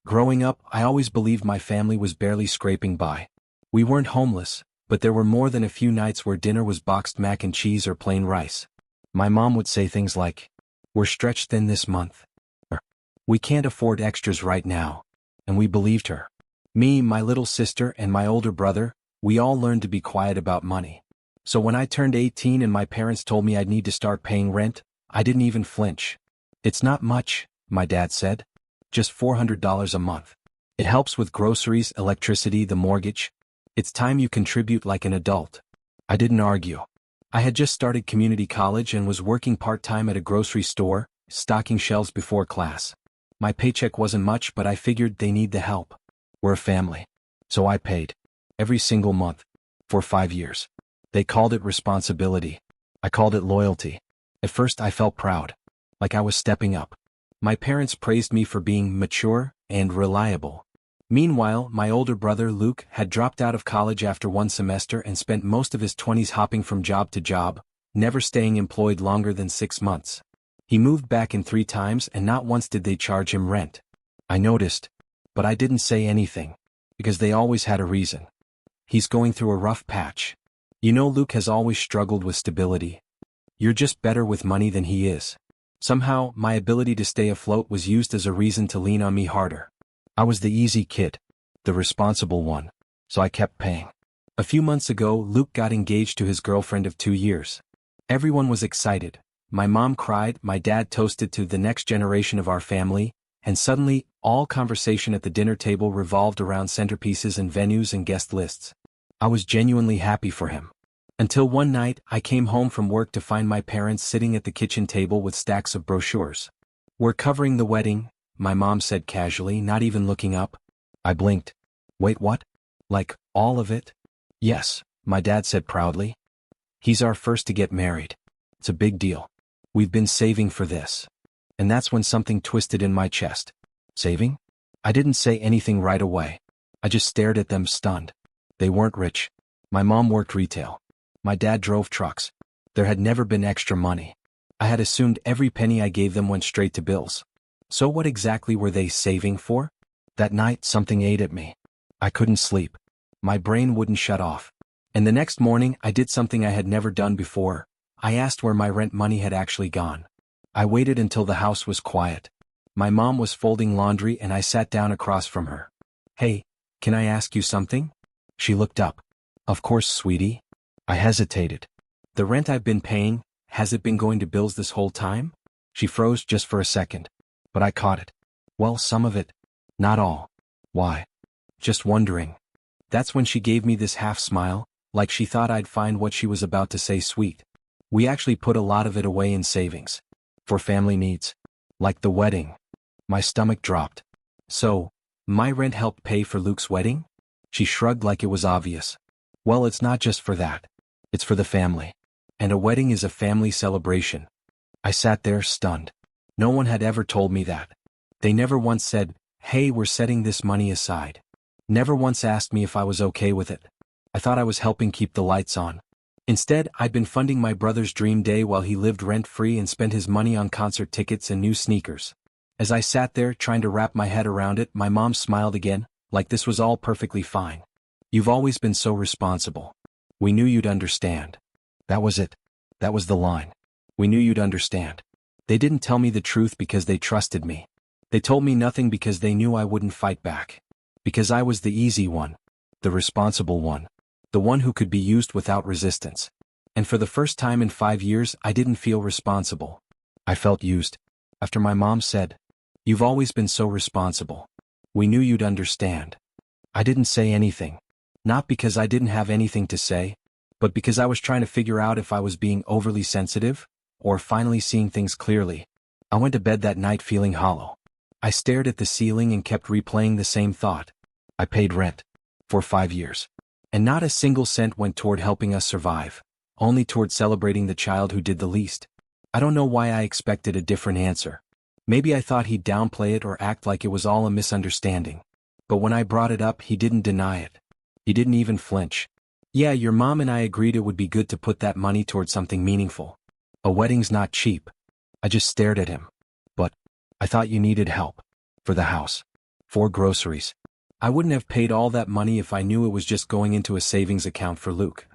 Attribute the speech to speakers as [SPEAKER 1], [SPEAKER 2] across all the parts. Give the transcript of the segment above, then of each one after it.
[SPEAKER 1] Growing up, I always believed my family was barely scraping by. We weren't homeless, but there were more than a few nights where dinner was boxed mac and cheese or plain rice. My mom would say things like, "We're stretched thin this month," or "We can't afford extras right now." And we believed her. Me, my little sister, and my older brother, we all learned to be quiet about money. So when I turned 18 and my parents told me I'd need to start paying rent, I didn't even flinch. "It's not much," my dad said. "Just $400 a month. It helps with groceries, electricity, the mortgage. It's time you contribute like an adult." I didn't argue. I had just started community college and was working part-time at a grocery store, stocking shelves before class. My paycheck wasn't much, but I figured they need the help. We're a family. So I paid. Every single month. For 5 years. They called it responsibility. I called it loyalty. At first I felt proud. Like I was stepping up. My parents praised me for being mature and reliable. Meanwhile, my older brother Luke had dropped out of college after one semester and spent most of his 20s hopping from job to job, never staying employed longer than 6 months. He moved back in 3 times and not once did they charge him rent. I noticed, but I didn't say anything, because they always had a reason. "He's going through a rough patch. You know, Luke has always struggled with stability. You're just better with money than he is." Somehow, my ability to stay afloat was used as a reason to lean on me harder. I was the easy kid, the responsible one, so I kept paying. A few months ago, Luke got engaged to his girlfriend of 2 years. Everyone was excited. My mom cried, my dad toasted to the next generation of our family, and suddenly, all conversation at the dinner table revolved around centerpieces and venues and guest lists. I was genuinely happy for him. Until one night, I came home from work to find my parents sitting at the kitchen table with stacks of brochures. "We're covering the wedding," my mom said casually, not even looking up. I blinked. "Wait, what? Like, all of it?" "Yes," my dad said proudly. "He's our first to get married. It's a big deal. We've been saving for this." And that's when something twisted in my chest. Saving? I didn't say anything right away. I just stared at them stunned. They weren't rich. My mom worked retail. My dad drove trucks. There had never been extra money. I had assumed every penny I gave them went straight to bills. So what exactly were they saving for? That night, something ate at me. I couldn't sleep. My brain wouldn't shut off. And the next morning, I did something I had never done before. I asked where my rent money had actually gone. I waited until the house was quiet. My mom was folding laundry and I sat down across from her. "Hey, can I ask you something?" She looked up. "Of course, sweetie." I hesitated. "The rent I've been paying, has it been going to bills this whole time?" She froze just for a second. But I caught it. "Well, some of it. Not all." "Why?" "Just wondering." That's when she gave me this half smile, like she thought I'd find what she was about to say sweet. "We actually put a lot of it away in savings. For family needs. Like the wedding." My stomach dropped. "So, my rent helped pay for Luke's wedding?" She shrugged like it was obvious. "Well, it's not just for that. It's for the family. And a wedding is a family celebration." I sat there stunned. No one had ever told me that. They never once said, "Hey, we're setting this money aside." Never once asked me if I was okay with it. I thought I was helping keep the lights on. Instead, I'd been funding my brother's dream day while he lived rent-free and spent his money on concert tickets and new sneakers. As I sat there trying to wrap my head around it, my mom smiled again, like this was all perfectly fine. "You've always been so responsible. We knew you'd understand." That was it. That was the line. We knew you'd understand. They didn't tell me the truth because they trusted me. They told me nothing because they knew I wouldn't fight back. Because I was the easy one. The responsible one. The one who could be used without resistance. And for the first time in 5 years, I didn't feel responsible. I felt used. After my mom said, "You've always been so responsible. We knew you'd understand." I didn't say anything. Not because I didn't have anything to say, but because I was trying to figure out if I was being overly sensitive, or finally seeing things clearly. I went to bed that night feeling hollow. I stared at the ceiling and kept replaying the same thought. I paid rent. For 5 years. And not a single cent went toward helping us survive, only toward celebrating the child who did the least. I don't know why I expected a different answer. Maybe I thought he'd downplay it or act like it was all a misunderstanding. But when I brought it up, he didn't deny it. He didn't even flinch. "Yeah, your mom and I agreed it would be good to put that money toward something meaningful. A wedding's not cheap." I just stared at him. "But I thought you needed help. For the house." 4 groceries. I wouldn't have paid all that money if I knew it was just going into a savings account for Luke.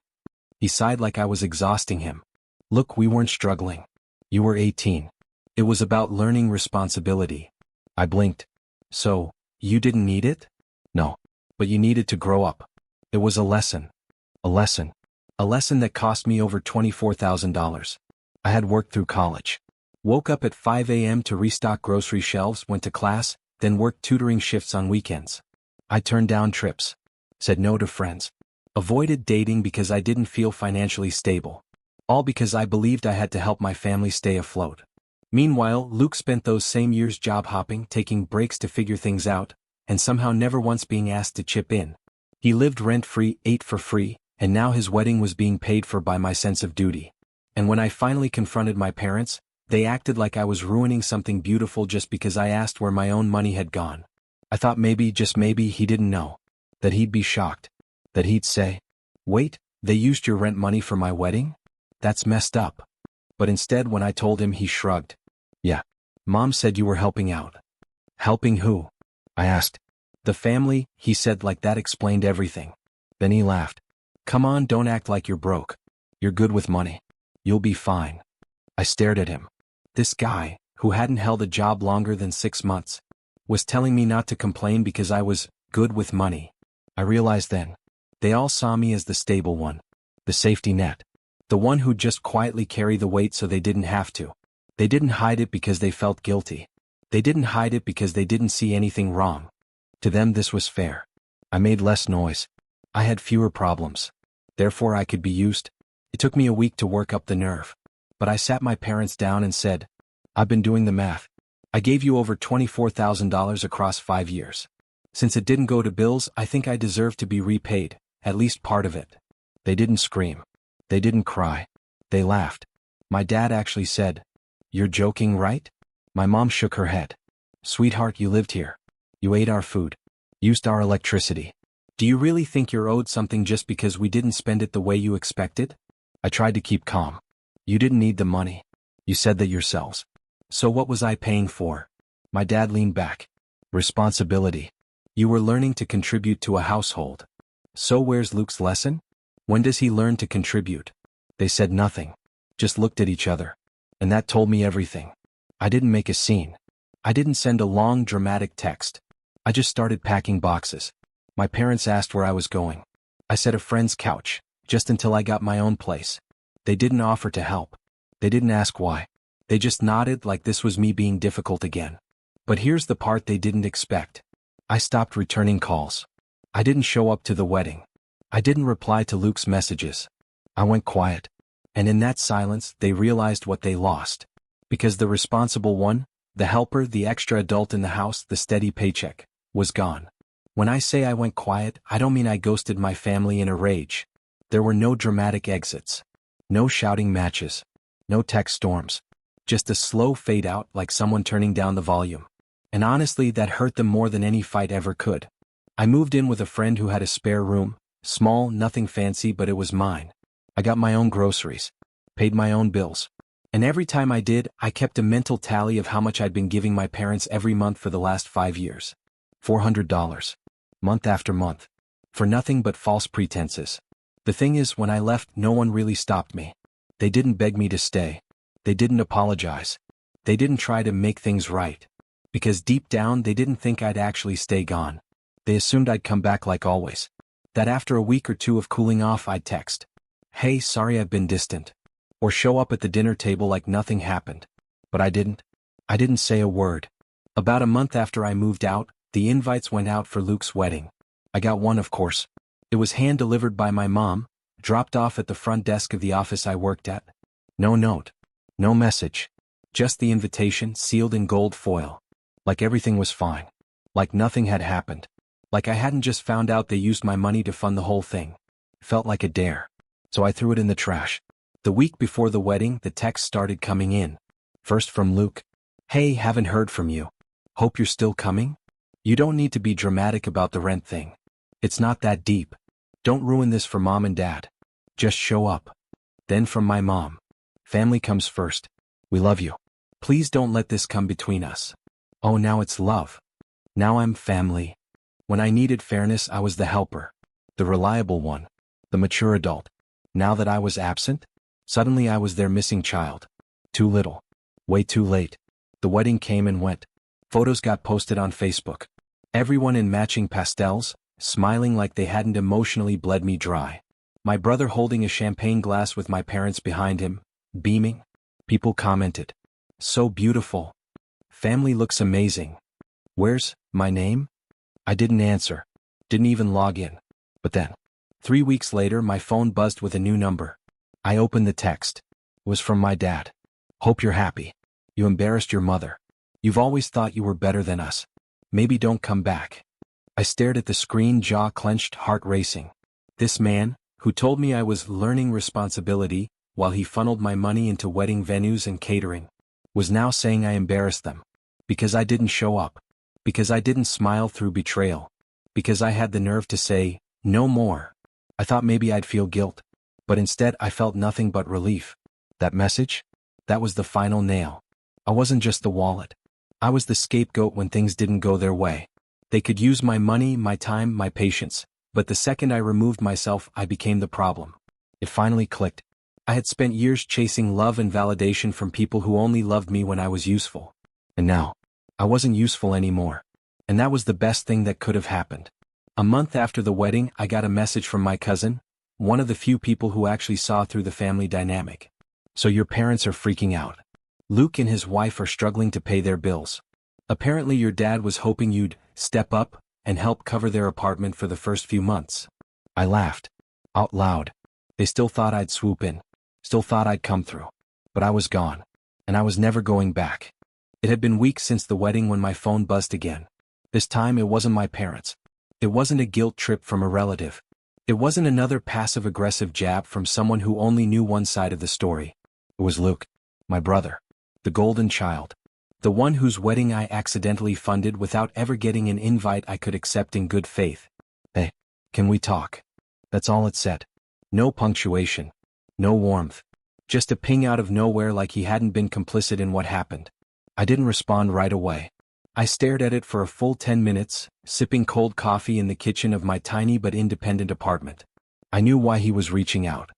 [SPEAKER 1] He sighed like I was exhausting him. Look, we weren't struggling. You were 18. It was about learning responsibility. I blinked. So, you didn't need it? No. But you needed to grow up. It was a lesson. A lesson. A lesson that cost me over $24,000. I had worked through college. Woke up at 5 a.m. to restock grocery shelves, went to class, then worked tutoring shifts on weekends. I turned down trips. Said no to friends. Avoided dating because I didn't feel financially stable. All because I believed I had to help my family stay afloat. Meanwhile, Luke spent those same years job hopping, taking breaks to figure things out, and somehow never once being asked to chip in. He lived rent-free, ate for free, and now his wedding was being paid for by my sense of duty. And when I finally confronted my parents, they acted like I was ruining something beautiful just because I asked where my own money had gone. I thought maybe, just maybe, he didn't know. That he'd be shocked. That he'd say, "Wait, they used your rent money for my wedding? That's messed up." But instead, when I told him, he shrugged. "Yeah. Mom said you were helping out." "Helping who?" I asked. "The family," he said, like that explained everything. Then he laughed. "Come on, don't act like you're broke. You're good with money. You'll be fine." I stared at him. This guy, who hadn't held a job longer than 6 months, was telling me not to complain because I was good with money. I realized then. They all saw me as the stable one. The safety net. The one who'd just quietly carry the weight so they didn't have to. They didn't hide it because they felt guilty. They didn't hide it because they didn't see anything wrong. To them this was fair. I made less noise. I had fewer problems. Therefore I could be used. It took me a week to work up the nerve. But I sat my parents down and said, "I've been doing the math. I gave you over $24,000 across 5 years. Since it didn't go to bills, I think I deserve to be repaid, at least part of it." They didn't scream. They didn't cry. They laughed. My dad actually said, "You're joking, right?" My mom shook her head. "Sweetheart, you lived here. You ate our food. Used our electricity. Do you really think you're owed something just because we didn't spend it the way you expected?" I tried to keep calm. "You didn't need the money. You said that yourselves. So what was I paying for?" My dad leaned back. "Responsibility. You were learning to contribute to a household. So where's Luke's lesson? When does he learn to contribute?" They said nothing. Just looked at each other. And that told me everything. I didn't make a scene. I didn't send a long, dramatic text. I just started packing boxes. My parents asked where I was going. I said a friend's couch, just until I got my own place. They didn't offer to help. They didn't ask why. They just nodded like this was me being difficult again. But here's the part they didn't expect. I stopped returning calls. I didn't show up to the wedding. I didn't reply to Luke's messages. I went quiet. And in that silence, they realized what they lost. Because the responsible one, the helper, the extra adult in the house, the steady paycheck, was gone. When I say I went quiet, I don't mean I ghosted my family in a rage. There were no dramatic exits. No shouting matches. No text storms. Just a slow fade out like someone turning down the volume. And honestly, that hurt them more than any fight ever could. I moved in with a friend who had a spare room. Small, nothing fancy, but it was mine. I got my own groceries. Paid my own bills. And every time I did, I kept a mental tally of how much I'd been giving my parents every month for the last 5 years. $400. Month after month. For nothing but false pretenses. The thing is, when I left, no one really stopped me. They didn't beg me to stay. They didn't apologize. They didn't try to make things right. Because deep down, they didn't think I'd actually stay gone. They assumed I'd come back like always. That after a week or two of cooling off, I'd text, "Hey, sorry I've been distant." Or show up at the dinner table like nothing happened. But I didn't. I didn't say a word. About a month after I moved out, the invites went out for Luke's wedding. I got one, of course. It was hand-delivered by my mom, dropped off at the front desk of the office I worked at. No note. No message. Just the invitation, sealed in gold foil. Like everything was fine. Like nothing had happened. Like I hadn't just found out they used my money to fund the whole thing. Felt like a dare. So I threw it in the trash. The week before the wedding, the texts started coming in. First from Luke. "Hey, haven't heard from you. Hope you're still coming? You don't need to be dramatic about the rent thing. It's not that deep. Don't ruin this for mom and dad. Just show up." Then from my mom. "Family comes first. We love you. Please don't let this come between us." Oh, now it's love. Now I'm family. When I needed fairness, I was the helper. The reliable one. The mature adult. Now that I was absent, suddenly I was their missing child. Too little. Way too late. The wedding came and went. Photos got posted on Facebook. Everyone in matching pastels, smiling like they hadn't emotionally bled me dry. My brother holding a champagne glass with my parents behind him, beaming. People commented. So beautiful. Family looks amazing. Where's my name? I didn't answer. Didn't even log in. But then, 3 weeks later, my phone buzzed with a new number. I opened the text. It was from my dad. Hope you're happy. You embarrassed your mother. You've always thought you were better than us. Maybe don't come back. I stared at the screen, jaw clenched, heart racing. This man, who told me I was learning responsibility, while he funneled my money into wedding venues and catering, was now saying I embarrassed them. Because I didn't show up. Because I didn't smile through betrayal. Because I had the nerve to say, no more. I thought maybe I'd feel guilt. But instead I felt nothing but relief. That message? That was the final nail. I wasn't just the wallet. I was the scapegoat when things didn't go their way. They could use my money, my time, my patience. But the second I removed myself, I became the problem. It finally clicked. I had spent years chasing love and validation from people who only loved me when I was useful. And now, I wasn't useful anymore. And that was the best thing that could have happened. A month after the wedding, I got a message from my cousin, one of the few people who actually saw through the family dynamic. So your parents are freaking out. Luke and his wife are struggling to pay their bills. Apparently your dad was hoping you'd step up and help cover their apartment for the first few months. I laughed. Out loud. They still thought I'd swoop in. Still thought I'd come through. But I was gone. And I was never going back. It had been weeks since the wedding when my phone buzzed again. This time it wasn't my parents. It wasn't a guilt trip from a relative. It wasn't another passive-aggressive jab from someone who only knew one side of the story. It was Luke, my brother, the golden child, the one whose wedding I accidentally funded without ever getting an invite I could accept in good faith. Hey, can we talk? That's all it said. No punctuation. No warmth. Just a ping out of nowhere like he hadn't been complicit in what happened. I didn't respond right away. I stared at it for a full 10 minutes, sipping cold coffee in the kitchen of my tiny but independent apartment. I knew why he was reaching out.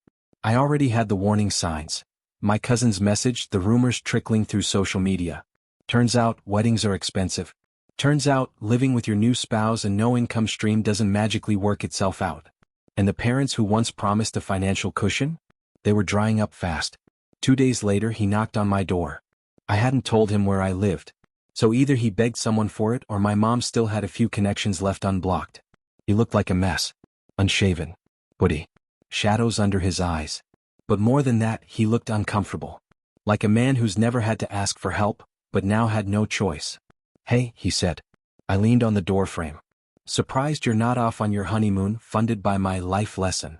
[SPEAKER 1] I already had the warning signs. My cousin's message, the rumors trickling through social media. Turns out, weddings are expensive. Turns out, living with your new spouse and no income stream doesn't magically work itself out. And the parents who once promised a financial cushion? They were drying up fast. 2 days later, he knocked on my door. I hadn't told him where I lived. So either he begged someone for it or my mom still had a few connections left unblocked. He looked like a mess. Unshaven. Hoodie. Shadows under his eyes. But more than that, he looked uncomfortable. Like a man who's never had to ask for help, but now had no choice. Hey, he said. I leaned on the doorframe. Surprised you're not off on your honeymoon, funded by my life lesson.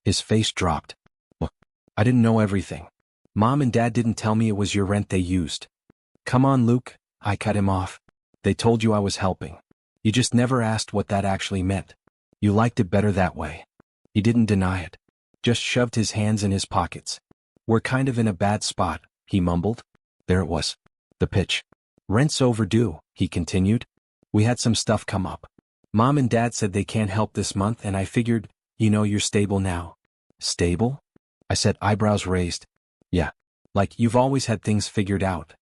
[SPEAKER 1] His face dropped. Look, I didn't know everything. Mom and Dad didn't tell me it was your rent they used. Come on, Luke. I cut him off. They told you I was helping. You just never asked what that actually meant. You liked it better that way. He didn't deny it. Just shoved his hands in his pockets. We're kind of in a bad spot, he mumbled. There it was. The pitch. Rent's overdue, he continued. We had some stuff come up. Mom and Dad said they can't help this month and I figured, you're stable now. Stable? I said, eyebrows raised. Yeah. Like you've always had things figured out.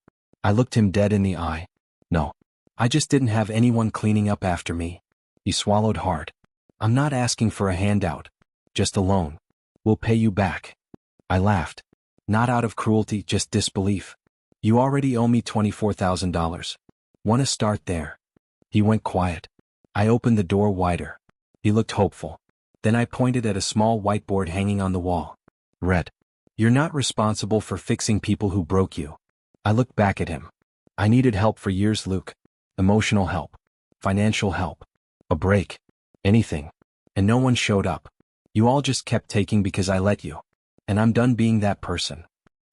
[SPEAKER 1] I looked him dead in the eye. No. I just didn't have anyone cleaning up after me. He swallowed hard. I'm not asking for a handout. Just a loan. We'll pay you back. I laughed. Not out of cruelty, just disbelief. You already owe me $24,000. Want to start there? He went quiet. I opened the door wider. He looked hopeful. Then I pointed at a small whiteboard hanging on the wall. Read. You're not responsible for fixing people who broke you. I looked back at him. I needed help for years, Luke. Emotional help. Financial help. A break. Anything. And no one showed up. You all just kept taking because I let you. And I'm done being that person.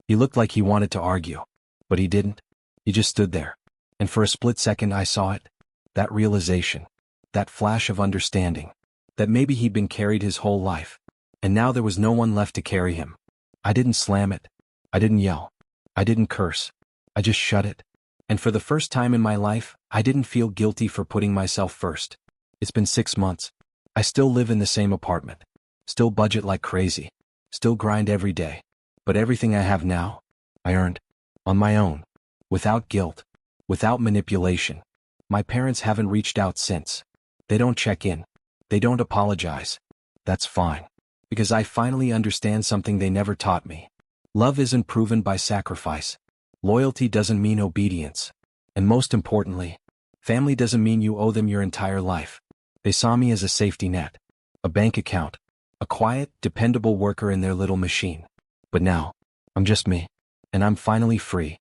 [SPEAKER 1] He looked like he wanted to argue. But he didn't. He just stood there. And for a split second I saw it. That realization. That flash of understanding. That maybe he'd been carried his whole life. And now there was no one left to carry him. I didn't slam it. I didn't yell. I didn't curse. I just shut it. And for the first time in my life, I didn't feel guilty for putting myself first. It's been 6 months. I still live in the same apartment. Still budget like crazy. Still grind every day. But everything I have now, I earned. On my own. Without guilt. Without manipulation. My parents haven't reached out since. They don't check in. They don't apologize. That's fine. Because I finally understand something they never taught me. Love isn't proven by sacrifice. Loyalty doesn't mean obedience. And most importantly, family doesn't mean you owe them your entire life. They saw me as a safety net. A bank account. A quiet, dependable worker in their little machine. But now, I'm just me. And I'm finally free.